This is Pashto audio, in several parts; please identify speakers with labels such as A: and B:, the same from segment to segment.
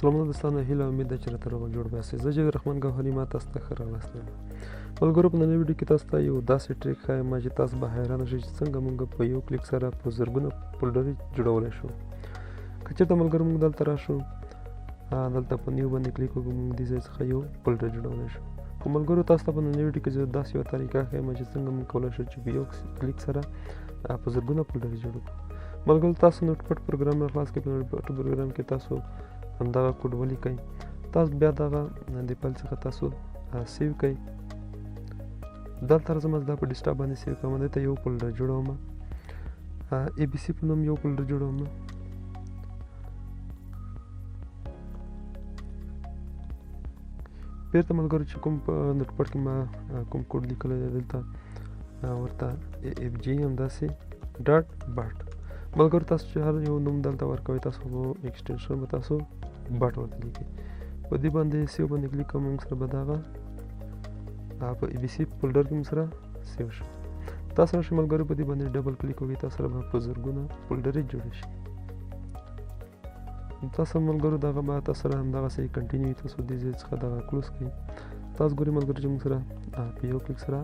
A: سلامونه دوستانو، هیله امید ده چې راته روغ جوړ باسئ. زه جاوید رحمان ګوهري، ما تاسو ته ښه راغلاست وایم. ملګرو، په نننۍ ویډیو کې تاسو ته یو داسې ټریک ښایم چې تاسو به حیرانه شئ چې څنګه موږ په یو کلیک سره په زرګونه فولډرې جوړولی شو. که چېرته ملګرو موږ دلته راشو، دلته په نیو باندې کلیک وکړو، موږ دې ځای څخه یو فولډر جوړولی شو. خو ملګرو، تاسو ته په نننۍ ویډیو کې زه داسې یوه طریقه ښایم چې څنګه موږ کولی شو چې په یو کلیک سره په زرګونه فولډرې جوړ کړو. ملګرو، تاسو نوټپډ پروګرام را خلاص کړئ. په نوټپډ پروګرام کې تاسو همدغه کوډ ولیکئ. تاسو بیا دغه د فایل څخه تاسو سیو کړئ. دلته راځم، زه دا په ډیسکټاپ باندې سیو کوم. دلته یو فولډر جوړوم، ای بي سي په نوم یو فولډر جوړوم. بیرته ملګرو چې کوم په نوټپډ کې ما کوم کوډ لیکلی دی، دلته ورته اف جي همداسې ډاټ بټ. ملګرو، تاسو چې هر یو نوم دلته ورکوئ، تاسو ایکسټینشن به تاسو بټ ورته لیکئ. په دې باندې سیو باندې کلیک کوم، موږ سره به دغه په ای بي سي فولډر کې موږ سره سیو شو. تاسو راشئ ملګرو، په دې باندې ډبل کلیک وکړئ، تاسو سره به په زرګونه فولډرې جوړې شي. تاسو ملګرو دغه به تاسو سره همدغسې کنټینیو، تاسو دې ځای څخه دغه کلوز کړئ. تاسو ګورئ ملګرو چې موږ سره په یو کلیک سره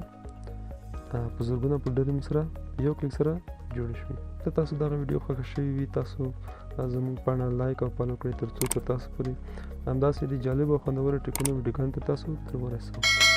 A: په زرګونه فولډرې موږ سره په یو کلیک سره جوړې شوې. که تاسو دغه ویډیو خوښه شوې وي، تاسو زموږ پاڼه لایک او فالو کړئ، تر څو تر تاسو پورې همداسې د جالبو او خوندورو ټریکونو ویډیوګانو ته تاسو تر ورسوو.